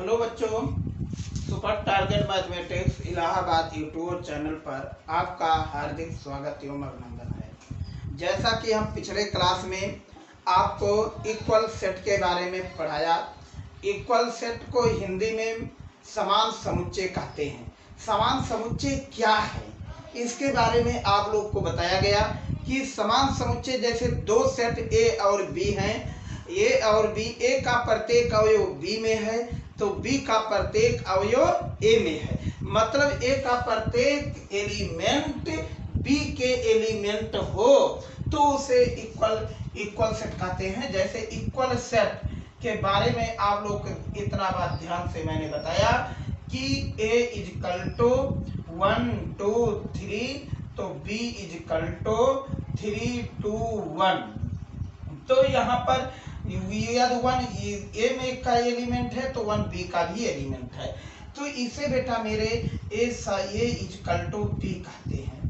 Hello बच्चों, super target mathematics Allahabad YouTube channel पर आपका हार्दिक स्वागत एवं अभिनंदन है। जैसा कि हम पिछले क्लास में आपको इक्वल सेट के बारे में पढ़ाया। इक्वल सेट को हिंदी में समान समुच्चय कहते हैं। समान समुच्चय क्या है, इसके बारे में आप लोग को बताया गया कि समान समुच्चय जैसे दो सेट ए और बी हैं। ए और बी, ए का प्रत्येक अवयव बी में है तो बी का प्रत्येक अवयव ए में है। मतलब ए का प्रत्येक एलिमेंट बी के एलिमेंट हो तो उसे इक्वल सेट कहते हैं। जैसे इक्वल सेट के बारे में आप लोग इतना बात ध्यान से मैंने बताया कि a इजकल टू 1 2 3 तो b इजकल टू 3 2 1। तो यहाँ पर यदि 1 ए में का एलिमेंट है तो 1 बी का भी एलिमेंट है। तो इसे बेटा मेरे ए इजकल टू बी कहते हैं।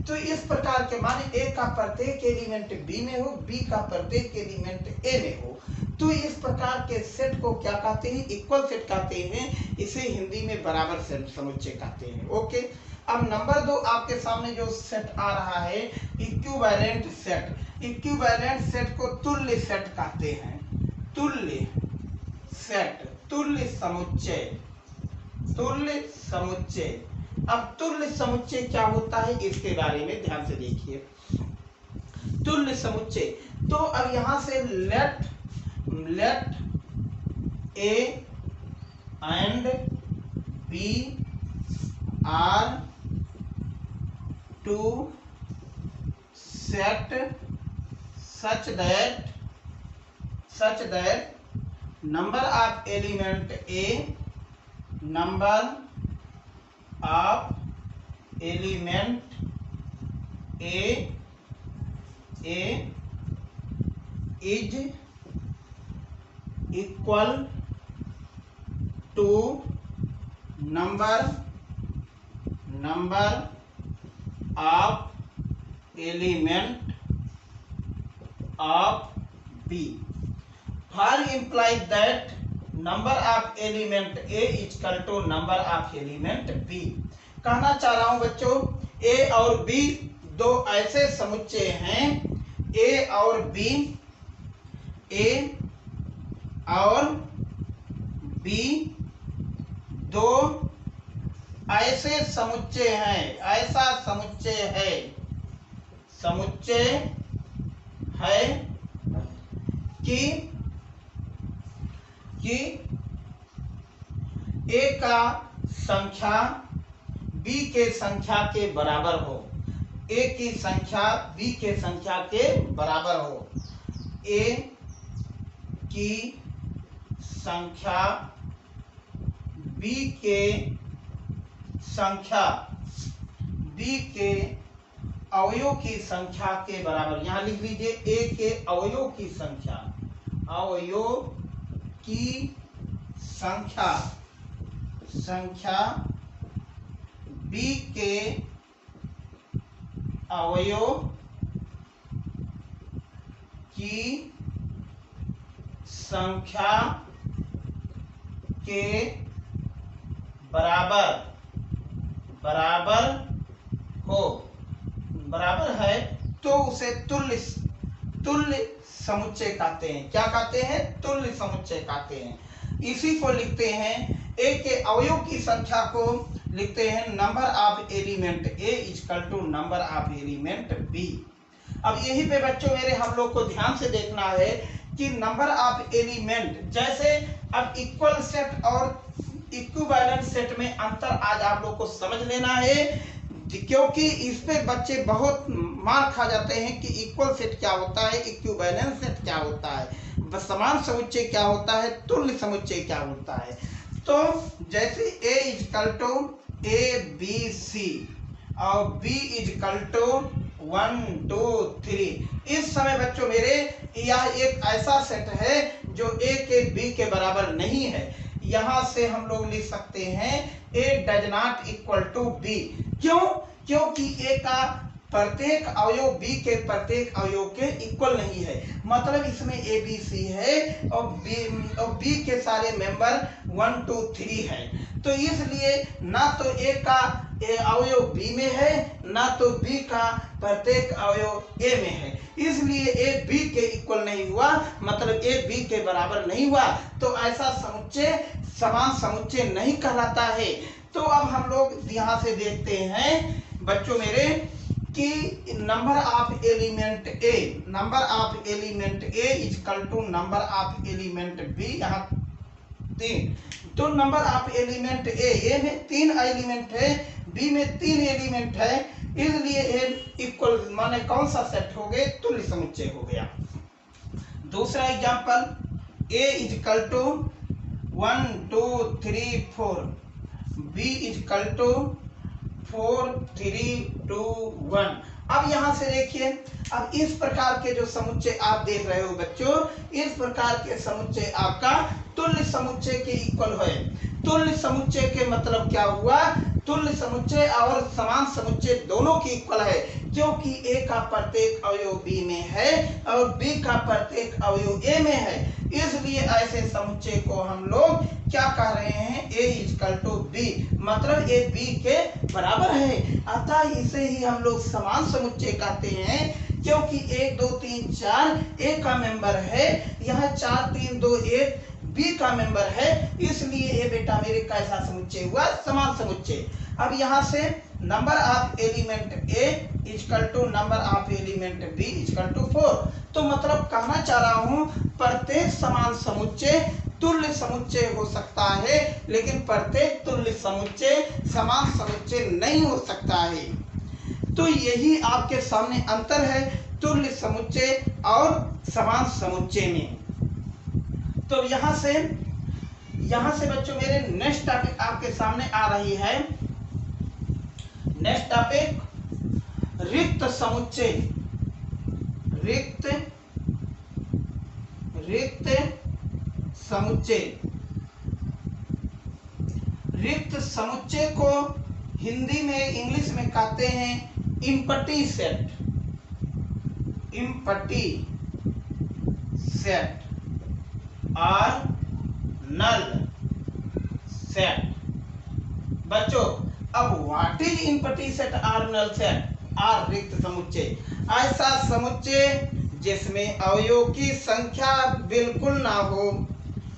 तो इस प्रकार के माने ए का प्रत्येक एलिमेंट बी में हो, बी का प्रत्येक एलिमेंट ए में हो, तो इस प्रकार के सेट को क्या कहते हैं? इक्वल सेट कहते हैं। इसे हिंदी में बराबर सेट समुच्चय कहते हैं। ओके, अब नंबर 2 आपके सामने जो सेट आ रहा है इक्विवेलेंट सेट। इक्विवेलेंट सेट को तुल्य सेट कहते हैं। तुल्य सेट, तुल्य समुच्चय, तुल्य समुच्चय। अब तुल्य समुच्चय क्या होता है इसके बारे में ध्यान से देखिए। तुल्य समुच्चय, तो अब यहां से let A and B are two set such that number of element A, number of element A is equal to number of element of B. For implies that number of element A is equal to number of element B. कहना चाह रहा हूं बच्चों, A और B दो ऐसे समुच्चय हैं। A और B, A और B दो ऐसे समुच्चय हैं, ऐसा समुच्चय है, समुच्चय है कि ए का संख्या बी के संख्या के बराबर हो, ए की संख्या बी के संख्या के बराबर हो। ए की संख्या बी के संख्या, बी के अवयव की संख्या के बराबर। यहां लिख लीजिए ए के अवयव की संख्या, अवयव की संख्या बी के अवयव की संख्या के बराबर हो, बराबर है तो उसे तुल्य समुच्चय कहते हैं। क्या कहते हैं? तुल्य समुच्चय कहते हैं। इसी को लिखते हैं, ए के अवयव की संख्या को लिखते हैं number of element A equal to number of element B. अब यही पे बच्चों मेरे हम लोग को ध्यान से देखना है कि नंबर ऑफ एलिमेंट, जैसे अब इक्वल सेट और इक्विवेलेंट सेट में अंतर आज आप लोग को समझ लेना है, क्योंकि इस पे बच्चे बहुत मार खा जाते हैं कि इक्वल सेट क्या होता है, इक्विवेलेंट सेट क्या होता है, समान समुच्चय क्या होता है, तुल्य समुच्चय क्या होता है। तो जैसे a equal to A B C और b इजकल टू 1 2 3, इस समय बच्चों मेरे यह एक ऐसा सेट है जो a के b के बराबर नहीं है। यहां से हम लोग लिख सकते हैं a does not equal to b। क्यों? क्योंकि a का प्रत्येक अवयव बी के प्रत्येक अवयव के इक्वल नहीं है। मतलब इसमें ए बी सी है और बी के सारे मेंबर 1 2 3 है। तो इसलिए ना तो ए का अवयव बी में है, ना तो बी का प्रत्येक अवयव ए में है, इसलिए ए बी के इक्वल नहीं हुआ, मतलब ए बी के बराबर नहीं हुआ। तो ऐसा समुच्चय समान समुच्चय नहीं कहलाता है। तो अब हम लोग यहाँ से देखते हैं बच्चों मेरे कि number of element A, number of element A equal to number of element B, यहाँ 3। तो नंबर ऑफ एलिमेंट ए में 3 एलिमेंट है, बी में 3 एलिमेंट है, इसलिए ए इक्वल माने कौन सा सेट हो गए, तुल्य समुच्चय हो गया। दूसरा example, A equal to 1 2 3 4, B equal to 4 3 2 1। अब यहाँ से देखिए, अब इस प्रकार के जो समुच्चय आप देख रहे हो बच्चों, इस प्रकार के समुच्चय आपका तुल्य समुच्चय के इक्वल है। तुल्य समुच्चय के मतलब क्या हुआ, तुल्य समुच्चय और समान समुच्चय दोनों की इक्वल है, क्योंकि ए का प्रत्येक अवयव बी में है और बी का प्रत्येक अवयव ए में है, इसलिए ऐसे समुच्चय को हम लोग क्या कह रहे हैं, ए इक्वल टू बी, मतलब ए बी के बराबर है। अतः इसे ही हम लोग समान समुच्चय कहते हैं, क्योंकि 1 2 3 4 ए का मेंबर है, यहाँ 4 3 2 1 बी का मेंबर है, इसलिए ये बेटा मेरे कैसा समुच्चय हुआ, समान समुच्चय। अब यहाँ से number of element A equal to number of element B equal to 4। तो मतलब कहना चाह रहा हूँ प्रत्येक समान समुच्चय तुल्य समुच्चय हो सकता है, लेकिन प्रत्येक तुल्य समुच्चय समान समुच्चय नहीं हो सकता है। तो यही आपके सामने अंतर है तुल्य समुच्चय और समान समुच्चय में। तो यहाँ से बच्चों मेरे नेक्स्ट टॉपिक आपके सामने आ रही है। नेक्स्ट टॉपिक, रिक्त समुच्चय। रिक्त समुच्चय। रिक्त समुच्चय को हिंदी में इंग्लिश में कहते हैं इम्पटी सेट। इम्पटी सेट और नल सेट। बच्चों अब व्हाट इज इम्पटी सेट और नल सेट और रिक्त समुच्चय? ऐसा समुच्चय जिसमें अवयव की संख्या बिल्कुल ना हो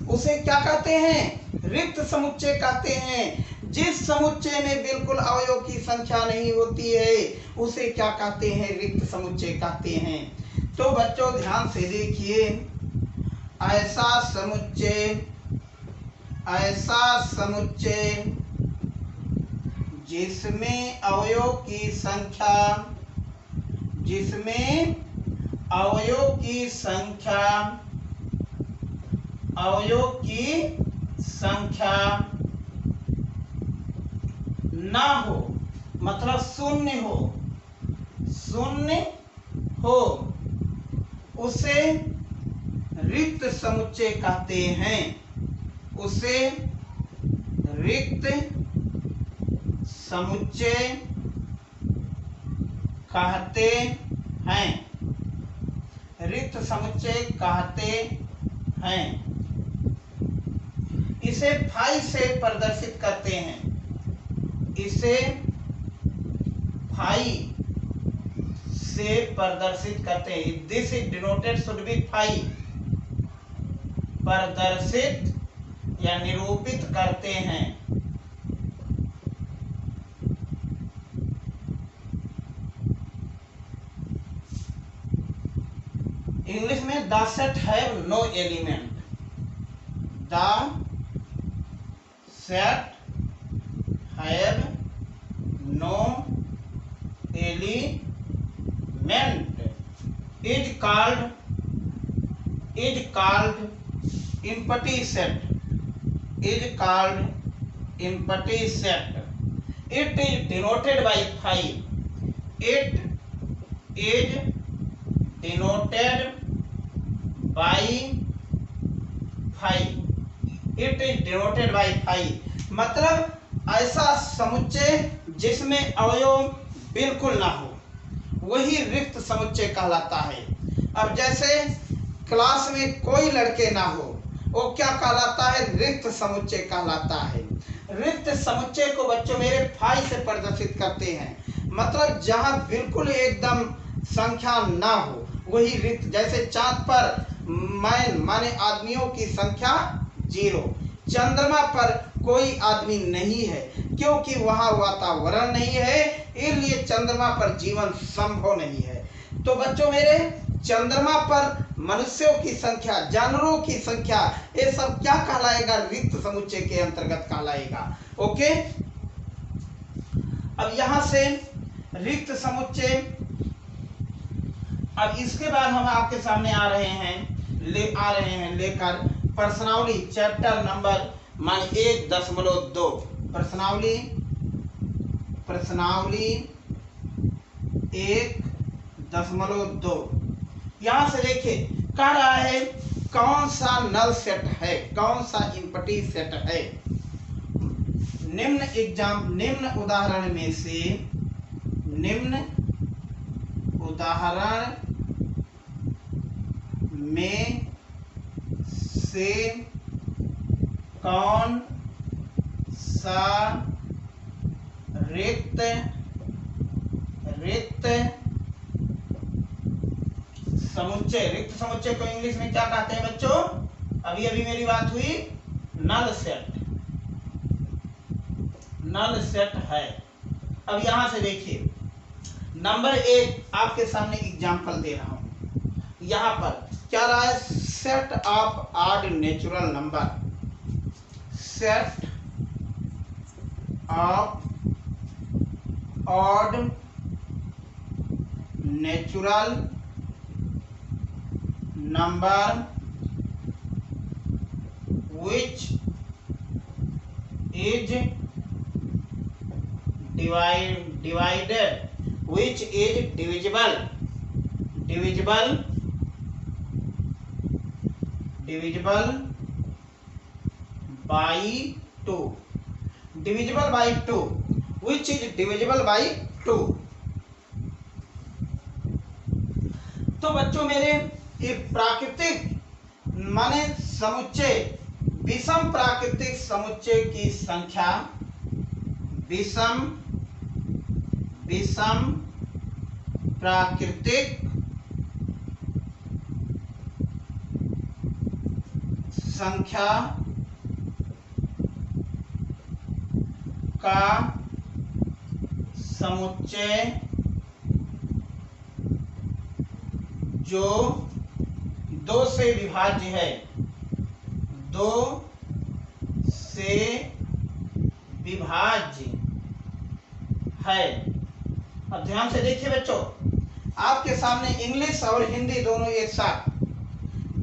उसे क्या कहते हैं? रिक्त समुच्चय कहते हैं। जिस समुच्चय में बिल्कुल अवयव की संख्या नहीं होती है उसे क्या कहते हैं? रिक्त समुच्चय कहते हैं। तो बच्चों ध्यान से देखिए, ऐसा समुच्चय जिसमें अवयव की संख्या ना हो, मतलब शून्य हो, उसे रिक्त समुच्चय कहते हैं। उसे रिक्त समुच्चय कहते हैं। रिक्त समुच्चय कहते हैं। इसे फाई से प्रदर्शित करते हैं। इसे फाई से प्रदर्शित करते हैं। This is denoted should be phi. प्रदर्शित या निरूपित करते हैं। इंग्लिश में the set have no element. The set have no element is called empty set. Is called empty set. It is denoted by phi. It is denoted by phi. It is denoted by phi. मतलब ऐसा समुच्चय जिसमें अवयव बिल्कुल ना हो वही रिक्त समुच्चय कहलाता है। अब जैसे क्लास में कोई लड़के ना हो, वो क्या कहलाता है? रिक्त समुच्चय कहलाता है। रिक्त समुच्चय को बच्चों मेरे फाई से प्रदर्शित करते हैं, मतलब जहां बिल्कुल एकदम संख्या ना हो वही रिक्त। जैसे चांद पर मैन माने आदमियों की संख्या 0, चंद्रमा पर कोई आदमी नहीं है क्योंकि वहां वातावरण नहीं है, इसलिए चंद्रमा पर जीवन संभव नहीं है। तो बच्चों मेरे चंद्रमा पर मनुष्यों की संख्या, जानवरों की संख्या, ये सब क्या कहलाएगा? रिक्त समुच्चय के अंतर्गत कहलाएगा। ओके, अब यहां से रिक्त समुच्चय, अब इसके बाद हम आपके सामने आ रहे हैं लेकर प्रश्नावली चैप्टर नंबर 1.2 प्रश्नावली 1.2। यहां से देखिए कह रहा है कौन सा नल सेट है, कौन सा इम्पटी सेट है। निम्न उदाहरण में से कौन सा रिक्त समुच्चय को इंग्लिश में क्या कहते हैं बच्चों? अभी मेरी बात हुई, नल सेट है। अब यहां से देखिए नंबर 1 आपके सामने एग्जांपल दे रहा हूं। यहां पर क्या रहा है? Set of odd natural number, set of odd natural number which is divisible by 2, divisible by 2, which is divisible by 2। तो बच्चों मेरे ये प्राकृतिक माने समुच्चय, विषम प्राकृतिक समुच्चय की संख्या, विषम प्राकृतिक संख्या का समुच्चय जो 2 से विभाज्य है, 2 से विभाज्य है। अब ध्यान से देखिए बच्चों, आपके सामने इंग्लिश और हिंदी दोनों एक साथ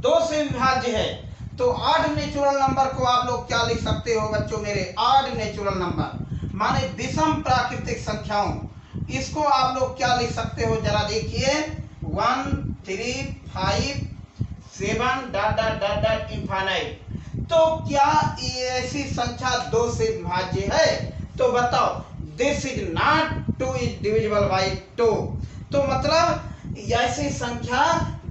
2 से विभाज्य है, तो ऑड नेचुरल नंबर को आप लोग क्या लिख सकते हो बच्चों मेरे? ऑड नेचुरल नंबर माने विषम प्राकृतिक संख्याओं, इसको आप लोग क्या लिख सकते हो? जरा देखिए 1 3 5 7 ... इनफाइनाइट। तो क्या ऐसी संख्या 2 से विभाज्य है? तो बताओ, this is not 2 is divisible by 2। तो मतलब ऐसी संख्या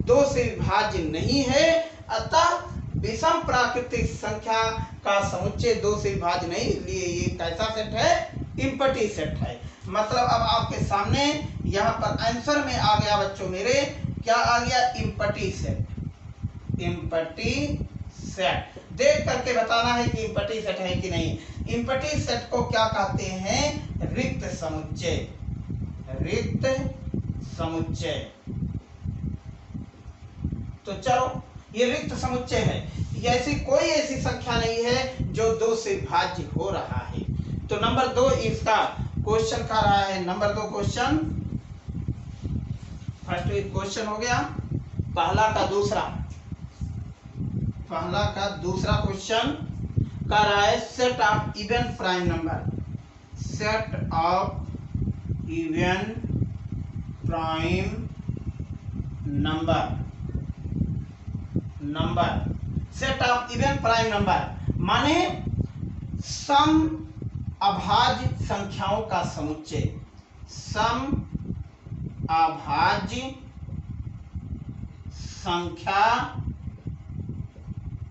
2 से विभाज्य नहीं है, अतः विषम प्राकृतिक संख्या का समुच्चय 2 से विभाज्य नहीं, इसलिए ये कैसा सेट है? इम्पटी सेट है। मतलब अब आपके सामने यहाँ पर आंसर में आ गया बच्चों मेरे, क्या आ गया? Empty set. इम्पटी सेट देख करके बताना है कि इम्पटी सेट है कि नहीं। इम्पटी सेट को क्या कहते हैं? रिक्त समुच्चय, रिक्त समुच्चय। तो चलो, ये रिक्त समुच्चय है, ऐसी कोई ऐसी संख्या नहीं है जो 2 से विभाज्य हो रहा है। तो नंबर 2 इसका क्वेश्चन का रहा है। नंबर 2 क्वेश्चन, फर्स्ट क्वेश्चन हो गया। पहला का दूसरा क्वेश्चन का रहा है set of even prime number, set of even prime number, set of even prime number माने सम अभाज्य संख्याओं का समुच्चय, सम अभाज्य संख्या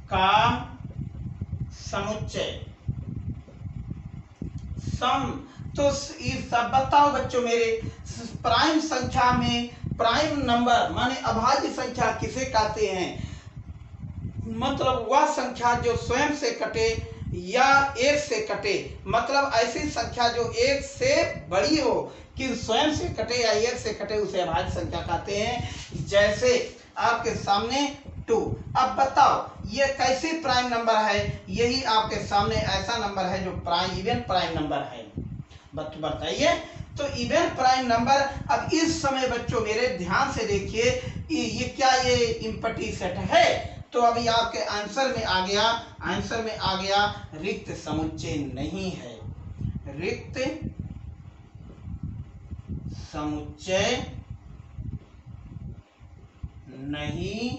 का समुच्चय। सम तो सब बताओ बच्चों मेरे, प्राइम संख्या में प्राइम नंबर माने अभाज्य संख्या किसे कहते हैं? मतलब वह संख्या जो स्वयं से कटे या एक से कटे, मतलब ऐसी संख्या जो एक से बड़ी हो कि स्वयं से कटे या एक से कटे, उसे अभाज्य संख्या कहते हैं। जैसे आपके सामने 2। अब बताओ ये कैसी प्राइम नंबर है? यही आपके सामने ऐसा नंबर है जो प्राइम इवन प्राइम नंबर है। बताइए, तो इवन प्राइम नंबर। अब इस समय बच्चों मेरे ध्यान से देखिए, ये क्या ये इम्पटी सेट है? तो अभी आपके आंसर में आ गया, आंसर में आ गया रिक्त समुच्चय नहीं है, रिक्त समुच्चय नहीं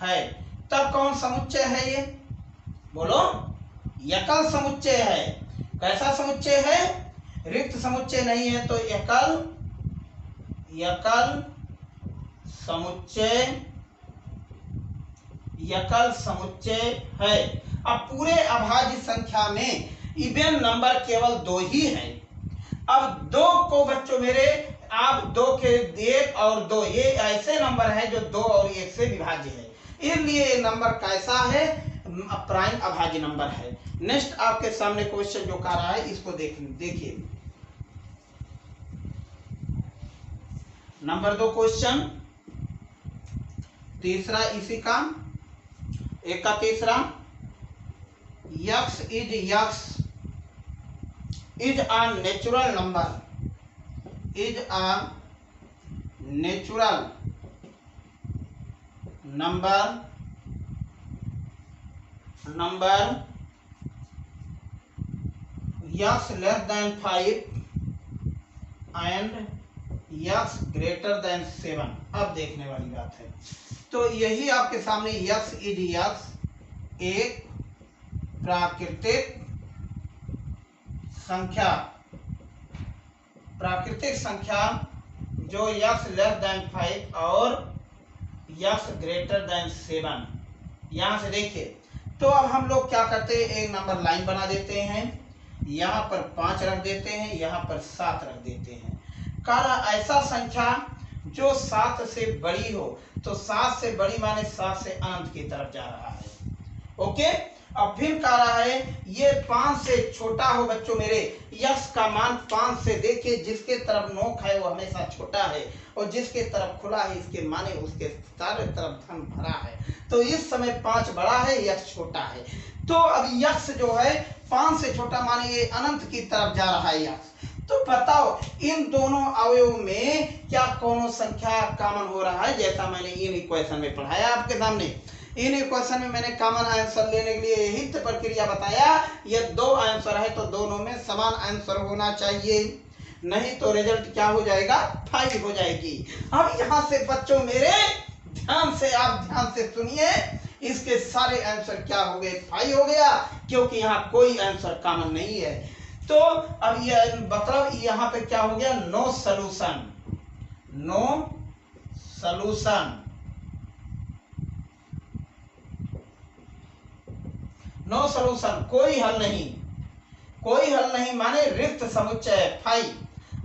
है। तब कौन समुच्चय है ये? बोलो, एकल समुच्चय है। कैसा समुच्चय है? रिक्त समुच्चय नहीं है, तो एकल समुच्चय, एकल समुच्चय है। अब पूरे अभाज्य संख्या में इवन नंबर केवल 2 ही है। अब 2 को बच्चों मेरे आप 2 के 1 और 2 ये ऐसे नंबर है जो 2 और 1 से विभाज्य है, इसलिए ये नंबर कैसा है? प्राइम अभाज्य नंबर है। नेक्स्ट आपके सामने क्वेश्चन जो कह रहा है इसको देखिए। नंबर 2 क्वेश्चन, तीसरा इसी का, एक का तीसरा, x is a natural number, is a natural number x less than 5 and x greater than 7। अब देखने वाली बात है, तो यही आपके सामने x is x एक प्राकृतिक संख्या जो x लेस देन 5 और x ग्रेटर देन 7। यहां से देखिए, तो अब हम लोग क्या करते हैं, एक नंबर लाइन बना देते हैं, यहाँ पर 5 रख देते हैं, यहाँ पर 7 रख देते हैं। काला ऐसा संख्या जो 7 से बड़ी हो, तो 7 से बड़ी माने 7 से अनंत की तरफ जा रहा है। ओके, अब फिर कह रहा है ये 5 से छोटा हो बच्चों मेरे, x का मान 5 से देखिए, जिसके तरफ नोक है वो हमेशा छोटा है और जिसके तरफ खुला है इसके माने उसके चारों तरफ धन भरा है। तो इस समय 5 बड़ा है, x छोटा है। तो अब x जो है 5 से छोटा माने ये अनंत की तरफ जा रहा है x। तो बताओ इन दोनों अवयव में क्या कोनो संख्या कॉमन हो रहा है? जैसा मैंने इन इक्वेशन में पढ़ाया आपके सामने, इन इक्वेशन में मैंने कॉमन आंसर लेने के लिए यही प्रक्रिया बताया। ये 2 आंसर है तो दोनों में समान आंसर होना चाहिए, नहीं तो रिजल्ट क्या हो जाएगा? 5 हो जाएगी। अब यहाँ से बच्चों मेरे ध्यान से सुनिए, इसके सारे आंसर क्या हो गए? 5 हो गया, क्योंकि यहाँ कोई आंसर कॉमन नहीं है। तो अब ये मतलब यहाँ पे क्या हो गया? No solution, no solution, no solution, कोई हल नहीं, कोई हल नहीं माने रिक्त समुच्चय 5।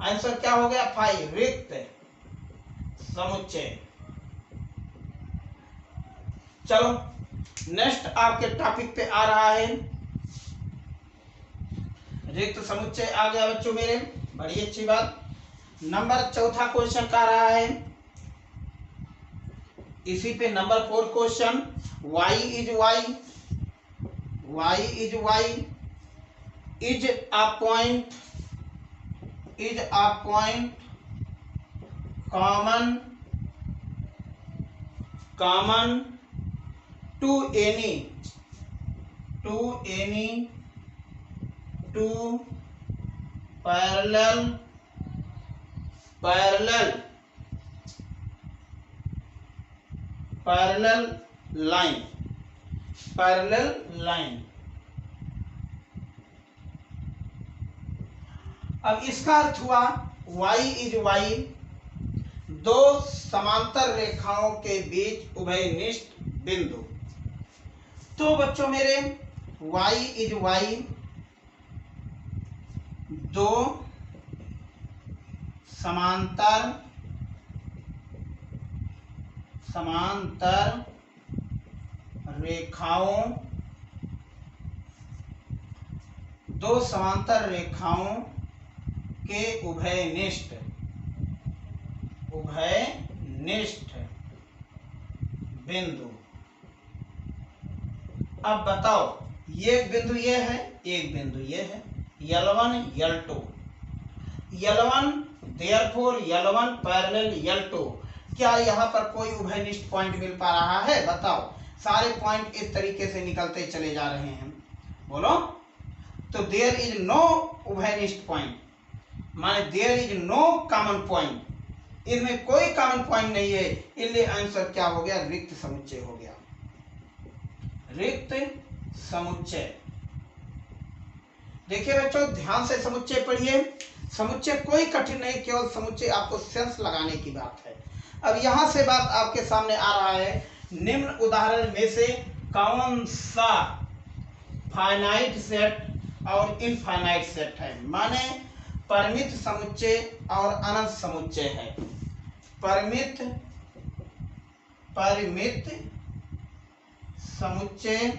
आंसर क्या हो गया? 5, रिक्त समुच्चय। चलो नेक्स्ट आपके टॉपिक पे आ रहा है, रिक्त समुच्चय आ गया बच्चों मेरे, बड़ी अच्छी बात। नंबर 4 क्वेश्चन का रहा है, इसी पे number 4 question, y is y is a point common to any two parallel line। अब इसका अर्थ हुआ y इज y, दो समांतर रेखाओं के बीच उभयनिष्ठ बिंदु। तो बच्चों मेरे y इज y, दो समांतर रेखाओं के उभयनिष्ठ बिंदु। अब बताओ, ये बिंदु ये है, एक बिंदु ये है, L1 L2, L1 therefore L1 parallel L2। क्या यहाँ पर कोई उभयनिष्ठ पॉइंट मिल पा रहा है? बताओ, सारे पॉइंट इस तरीके से निकलते चले जा रहे हैं, बोलो। तो देयर इज नो उभयनिष्ठ पॉइंट, माने there is no common point, इसमें कोई कॉमन पॉइंट नहीं है, इसलिए आंसर क्या हो गया? रिक्त समुच्चय हो गया, रिक्त समुच्चय। देखिए बच्चों, ध्यान से समुच्चय पढ़िए। समुच्चय कोई कठिन नहीं, केवल समुच्चय आपको सेंस लगाने की बात है। अब यहां से बात आपके सामने आ रहा है, निम्न उदाहरण में से कौन सा फाइनाइट सेट और इनफाइनाइट सेट है? माने परिमित समुच्चय और अनंत समुच्चय है। परिमित समुच्चय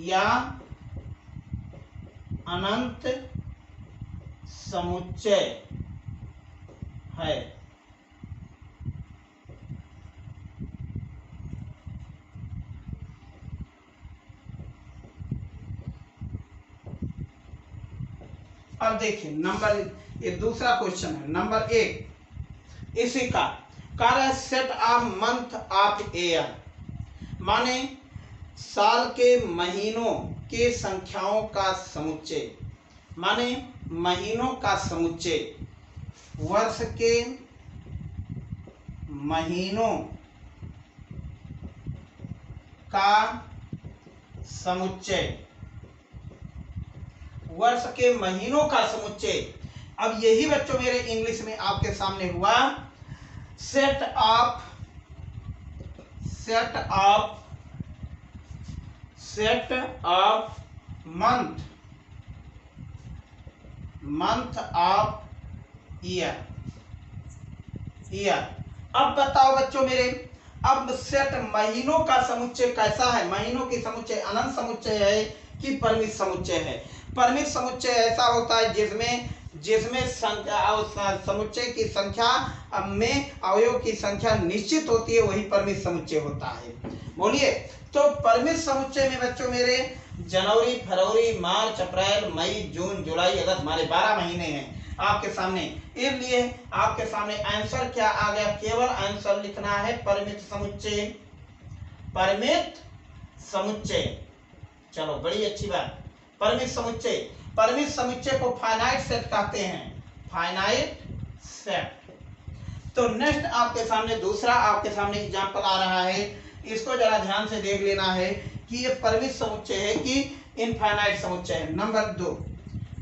या अनंत समुच्चय है। अब देखिए नंबर, ये दूसरा क्वेश्चन है, नंबर 1 इसी का कार्य set of month of year, माने साल के महीनों के संख्याओं का समुच्चय, माने महीनों का समुच्चय, वर्ष के महीनों का समुच्चय, वर्ष के महीनों का समुच्चय। अब यही बच्चों मेरे इंग्लिश में आपके सामने हुआ, set of month of year. अब बताओ बच्चों मेरे, अब सेट महीनों का समुच्चय कैसा है? महीनों की समुच्चय अनंत समुच्चय है कि परिमित समुच्चय है? परिमित समुच्चय ऐसा होता है जिसमें समुच्चय की संख्या में अवयव की संख्या निश्चित होती है, वही परिमित समुच्चय होता है। बोलिए, तो परिमित समुच्चय में बच्चों मेरे जनवरी, फरवरी, मार्च, अप्रैल, मई, जून, जुलाई, अगस्त, हमारे 12 महीने हैं आपके सामने। इसलिए आपके सामने आंसर क्या आ गया? केवल आंसर लिखना है परिमित समुच्चय। चलो, बड़ी अच्छी बात। परिमित समुच्चय को फाइनाइट सेट कहते हैं, फाइनाइट सेट। तो नेक्स्ट आपके सामने दूसरा आपके सामने एग्जांपल आ रहा है, इसको जरा ध्यान से देख लेना है कि ये परिमित समुच्चय है कि इनफाइनाइट समुच्चय है। नंबर 2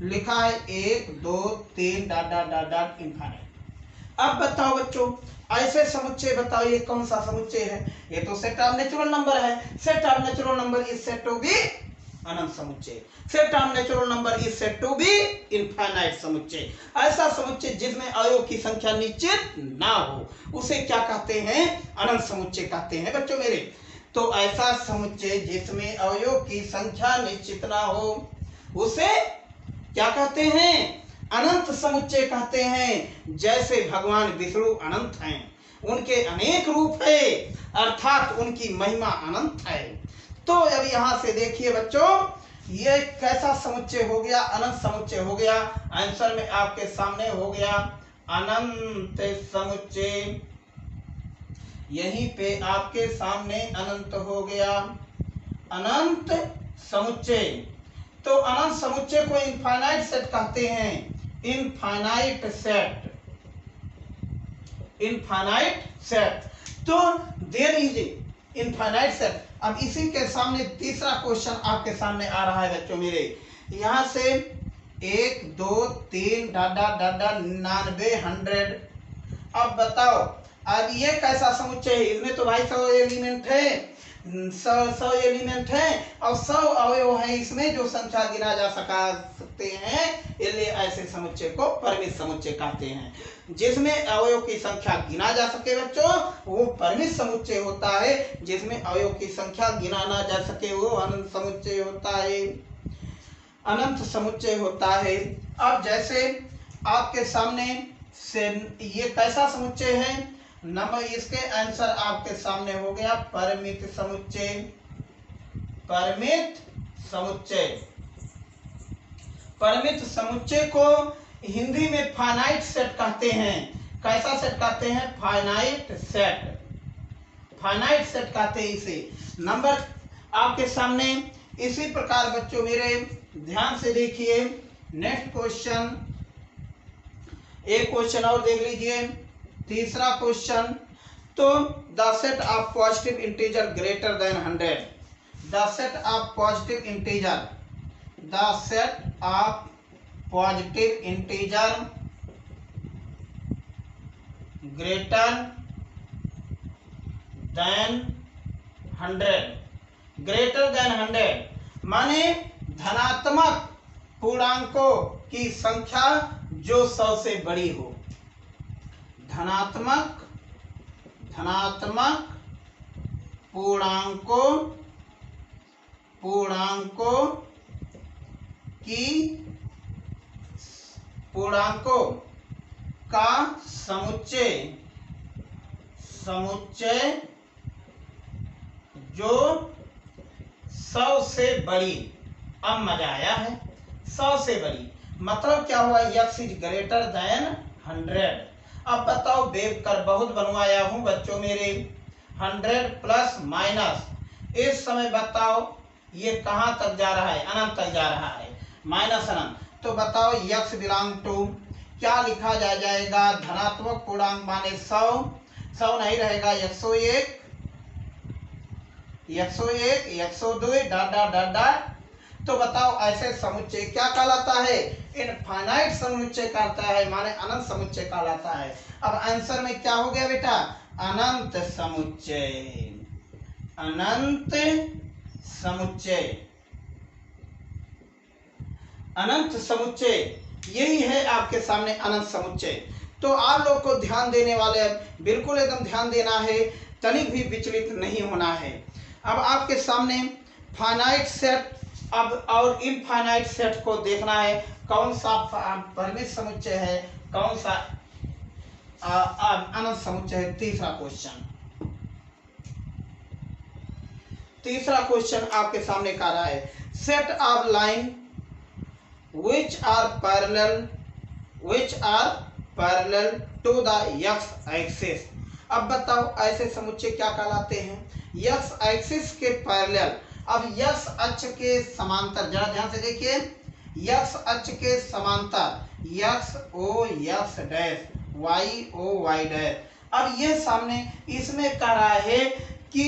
लिखा है 1 2 3 ... इनफाइनाइट। अब बताओ बच्चों, ऐसे समुच्चय बताओ ये कौन सा समुच्चय है? ये तो सेट ऑफ नेचुरल नंबर है। Set of natural number is said to be अनंत समुच्चय। Set of natural number is said to be infinite समुच्चय। ऐसा समुच्चय जिसमें अवयव की संख्या निश्चित ना हो, उसे क्या कहते हैं? अनंत समुच्चय कहते हैं बच्चों मेरे। तो ऐसा समुच्चय जिसमें अवयव की संख्या निश्चित ना हो, उसे क्या कहते हैं? अनंत समुच्चय कहते हैं। जैसे भगवान विष्णु अनंत हैं, उनके अनेक रूप है, अर्थात उनकी महिमा अनंत है। तो अब यहां से देखिए बच्चों, ये कैसा समुच्चय हो गया? अनंत समुच्चय हो गया। आंसर में आपके सामने हो गया अनंत समुच्चय। यहीं पे आपके सामने अनंत हो गया, अनंत समुच्चय। तो अनंत समुच्चय को इनफाइनाइट सेट कहते हैं, इनफाइनाइट सेट। तो देयर इज इनफाइनाइट सेट। अब इसी के सामने तीसरा क्वेश्चन आपके सामने आ रहा है बच्चों मेरे। यहां से 1 2 3 डाडा डाडा 99 100। अब बताओ, अब ये कैसा समुच्चय है? इसमें तो भाई 100 एलिमेंट है, 100 एलिमेंट है और 100 अवयव है इसमें, जो संख्या गिना जा सकते हैं, इसलिए ऐसे समुच्चय को परिमित समुच्चय कहते हैं। जिसमें अवयव की संख्या गिना जा सके बच्चों, वो परिमित समुच्चय होता है। जिसमें अवयव की संख्या गिना ना जा सके, वो अनंत समुच्चय होता है, अनंत समुच्चय होता है। अब जैसे आपके सामने से ये कैसा समुच्चय है, नंबर इसके आंसर आपके सामने हो गया परिमित समुच्चय। परिमित समुच्चय, परिमित समुच्चय को हिंदी में फाइनाइट सेट कहते हैं। कैसा सेट कहते हैं? फाइनाइट सेट, फाइनाइट सेट कहते हैं इसे। नंबर आपके सामने इसी प्रकार बच्चों मेरे ध्यान से देखिए। नेक्स्ट क्वेश्चन, एक क्वेश्चन और देख लीजिए, तीसरा क्वेश्चन। तो the set of positive integer greater than 100, the set of positive integer, the set of positive integer greater than 100, greater than 100 माने धनात्मक पूर्णांकों की संख्या जो 100 से बड़ी हो। धनात्मक पूर्णांकों का समुच्चय जो 100 से बड़ी। अब मजा आया है, 100 से बड़ी मतलब क्या हुआ? x is greater than 100। अब बताओ, बेब कर बहुत बनवाया हूं बच्चों मेरे, 100 प्लस माइनस, इस समय बताओ ये कहां तक जा रहा है? अनंत तक जा रहा है, माइनस अनंत। तो बताओ x बिलोंग टू क्या लिखा जाएगा? धनात्मक पूर्णांक माने 100 नहीं रहेगा, 101 102 डाडा डाडा। तो बताओ ऐसे समुच्चय क्या कहलाता है? इनफाइनाइट समुच्चय कहलाता है, माने अनंत समुच्चय कहलाता है। अब आंसर में क्या हो गया बेटा? अनंत समुच्चय, अनंत समुच्चय, अनंत समुच्चय, यही है आपके सामने अनंत समुच्चय। तो आप लोग को ध्यान देने वाले, बिल्कुल एकदम ध्यान देना है, तनिक भी विचलित नहीं होना है। अब आपके सामने फाइनाइट सेट अब और इनफाइनाइट सेट को देखना है, कौन सा परिमित समुच्चय है, कौन सा अनंत समुच्चय है। तीसरा क्वेश्चन आपके सामने कह रहा है, set of line which are parallel to the x axis। अब बताओ ऐसे समुच्चय क्या कहलाते हैं? x एक्सिस के पैरेलल। अब x अक्ष के समांतर, जरा ध्यान से देखिए, x अक्ष के समांतर x o x dash y o y dash. अब ये सामने इसमें कह रहा है कि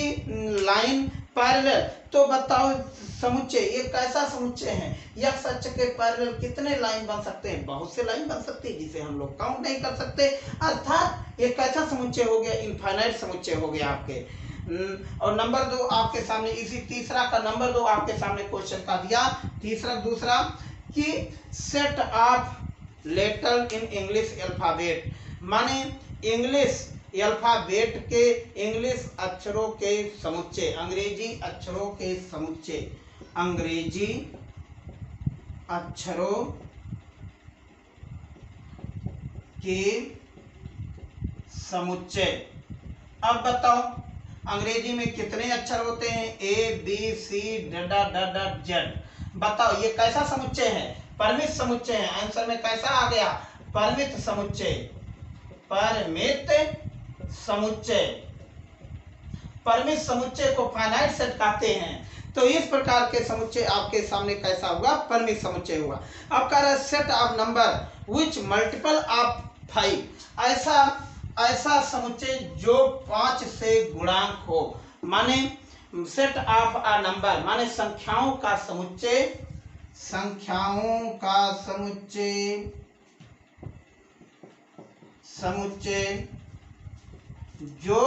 लाइन पैरेलल। तो बताओ समुच्चय ये कैसा समुच्चय है? x अक्ष के पैरेलल कितने लाइन बन सकते हैं? बहुत से लाइन बन सकते हैं जिसे हम लोग काउंट नहीं कर सकते। अर्थात ये कैसा समुच्चय हो गया? इनफाइनाइट समुच्चय हो गया आपके। और नंबर 2 आपके सामने, इसी तीसरा का नंबर 2 आपके सामने क्वेश्चन का दिया। दूसरा कि set of letter in English alphabet, माने इंग्लिश अल्फाबेट के, इंग्लिश अक्षरों के समुच्चय, अंग्रेजी अक्षरों के समुच्चय, अंग्रेजी अक्षरों के समुच्चय। अब बताओ अंग्रेजी में कितने अक्षर होते हैं? A B C डा डा डा Z। बताओ ये कैसा समुच्चय है? परिमित समुच्चय है। आंसर में कैसा आ गया? परिमित समुच्चय, परिमित समुच्चय। परिमित समुच्चय को फाइनाइट सेट कहते हैं। तो इस प्रकार के समुच्चय आपके सामने कैसा होगा? परिमित समुच्चय होगा। अब कह रहा है set of number which multiple of 5, ऐसा समुच्चय जो 5 से गुणांक हो, माने सेट ऑफ अ नंबर माने संख्याओं का समुच्चय, संख्याओं का समुच्चय जो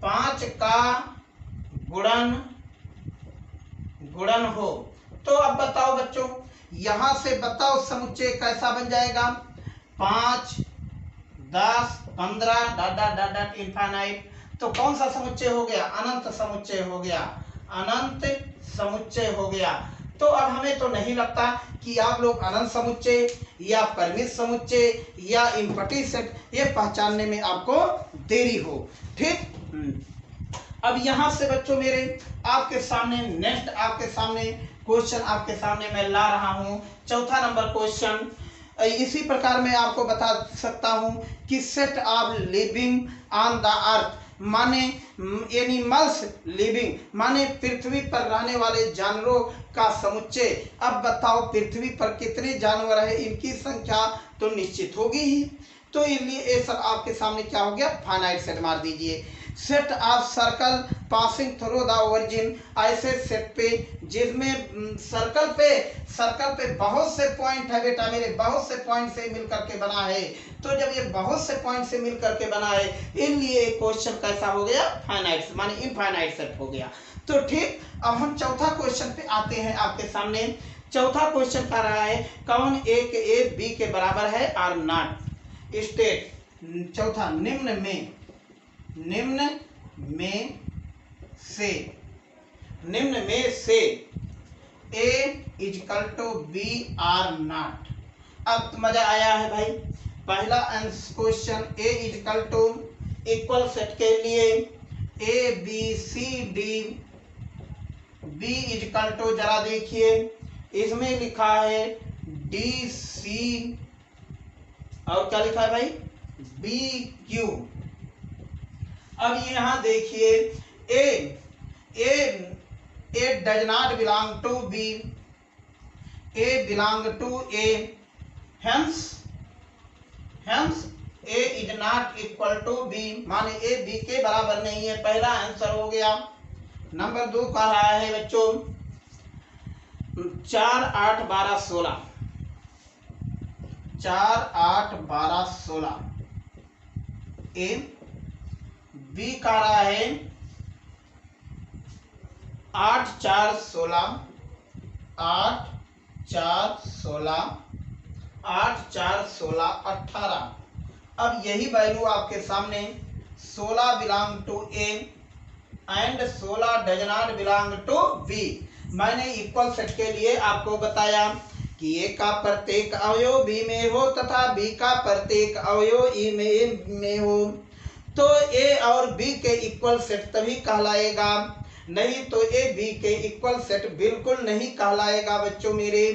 5 का गुणन हो। तो अब बताओ बच्चों, यहां से बताओ समुच्चय कैसा बन जाएगा। 5, 10, 15 dot dot dot dot infinite. तो कौन सा समुच्चय हो गया? अनंत समुच्चय हो गया, अनंत समुच्चय हो गया। तो अब हमें तो नहीं लगता कि आप लोग अनंत समुच्चय या परिमित समुच्चय या इम्पटी सेट ये पहचानने में आपको देरी हो। ठीक, अब यहां से बच्चों मेरे आपके सामने नेक्स्ट आपके सामने क्वेश्चन आपके सामने मैं ला रहा हूं। चौथा नंबर क्वेश्चन इसी प्रकार मैं आपको बता सकता हूं कि set of living on the earth माने एनिमल्स लिविंग माने पृथ्वी पर रहने वाले जानवरों का समुच्चय। अब बताओ पृथ्वी पर कितने जानवर है, इनकी संख्या तो निश्चित होगी ही। तो इसलिए ये सब आपके सामने क्या हो गया, फाइनाइट सेट मार दीजिए। Set of circle passing through the origin, ऐसे सेट पे जिसमें सर्कल पे बहुत से पॉइंट है बेटा मेरे, बहुत से पॉइंट से मिलकर के बना है। तो जब ये बहुत से पॉइंट से मिलकर के बना है, इसलिए क्वेश्चन कैसा हो गया, फाइनाइट माने इनफाइनाइट सेट हो गया। तो ठीक, अब हम चौथा क्वेश्चन पे आते हैं आपके सामने। चौथा क्वेश्चन कह रहा है कौन एक ए बी के बराबर है आर नॉट स्टेट। चौथा, निम्न में से A equal to B or not. अब मजा आया है भाई। पहला question A equal to equal set के लिए A B C D, B equal to जरा देखिए इसमें लिखा है डी सी और क्या लिखा है भाई, बी क्यू। अब यहां देखिए A does not belong to B, A belong to A, hence A is not equal to B माने ए बी के बराबर नहीं है। पहला आंसर हो गया। नंबर 2 कह रहा है बच्चों 4, 8, 12, 16, 4, 8, 12, 16 ए। बी कह रहा है 8, 4, 16, 8, 4, 16, 8, 4, 16, 18। अब यही वैल्यू आपके सामने 16 belong to A and 16 does not belong to B. मैंने इक्वल सेट के लिए आपको बताया कि ए का प्रत्येक अवयव बी में हो तथा बी का प्रत्येक अवयव ई में हो, तो ए और बी के इक्वल सेट तभी कहलाएगा, नहीं तो ए बी के इक्वल सेट बिल्कुल नहीं कहलाएगा बच्चों मेरे।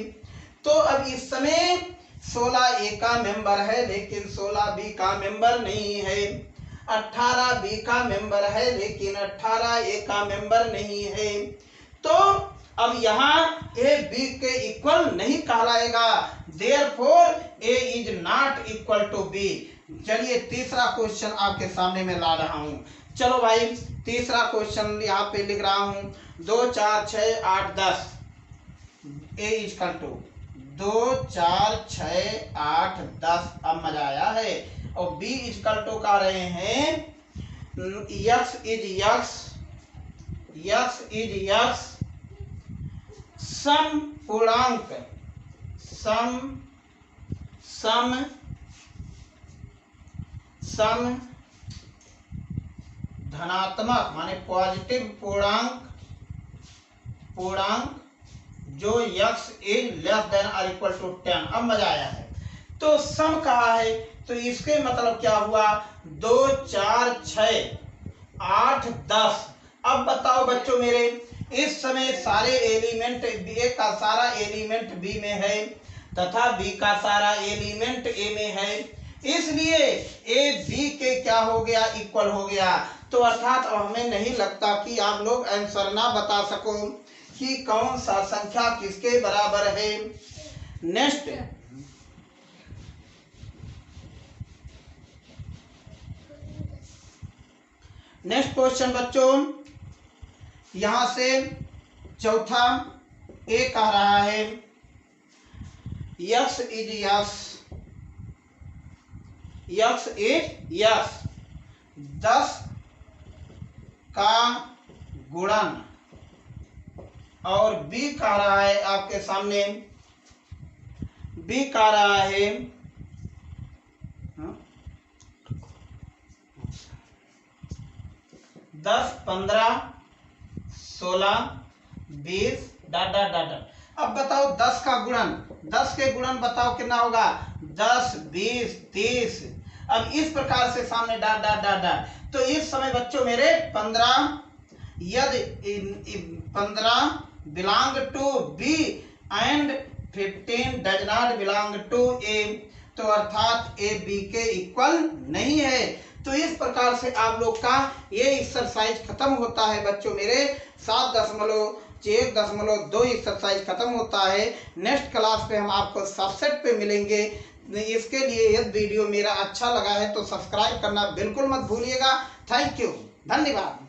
तो अब इस समय 16 ए का मेंबर है लेकिन 16 बी का मेंबर नहीं है, 18 बी का मेंबर है लेकिन 18 ए का मेंबर नहीं है। तो अब यहाँ ए बी के इक्वल नहीं कहलाएगा, therefore A is not equal to B. चलिए तीसरा क्वेश्चन आपके सामने मैं ला रहा हूँ। चलो भाई तीसरा क्वेश्चन यहाँ पे लिख रहा हूँ 2, 4, 6, 8, 10 ए इक्वल टू 2, 4, 6, 8, 10। अब मजा आया है। और बी इक्वल टू कह रहे हैं यक्स इज यक्स सम पूर्णांक सम धनात्मक माने पॉजिटिव पूर्णांक जो यक्स इज लेस देन और इक्वल टू 10। अब मजा आया है। तो सम कहा है तो इसके मतलब क्या हुआ 2, 4, 6, 8, 10। अब बताओ बच्चों मेरे इस समय सारे एलिमेंट ए का सारा एलिमेंट बी में है तथा बी का सारा एलिमेंट ए में है, इसलिए ए बी के क्या हो गया, इक्वल हो गया। तो अर्थात हमें नहीं लगता कि आप लोग आंसर ना बता सको कि कौन सा संख्या किसके बराबर है। नेक्स्ट क्वेश्चन बच्चों, यहां से चौथा ए कह रहा है yes is yes, yes is yes, 10 का गुणन। और बी कह रहा है आपके सामने, बी कह रहा है 10, 15, 16, 20 डॉट डॉट डॉट। अब बताओ 10 का गुणन, 10 के गुणन बताओ कितना होगा, 10, 20, 30। अब इस प्रकार से सामने डॉट डॉट डॉट डॉट। तो इस समय बच्चों मेरे 15, यदि 15 belong to B and 15 does not belong to A, तो अर्थात ए बी के इक्वल नहीं है। तो इस प्रकार से आप लोग का ये एक्सरसाइज खत्म होता है बच्चों मेरे। 7.1.2 एक्सरसाइज खत्म होता है। नेक्स्ट क्लास पे हम आपको सबसेट पे मिलेंगे। इसके लिए यदि वीडियो मेरा अच्छा लगा है तो सब्सक्राइब करना बिल्कुल मत भूलिएगा। थैंक यू, धन्यवाद।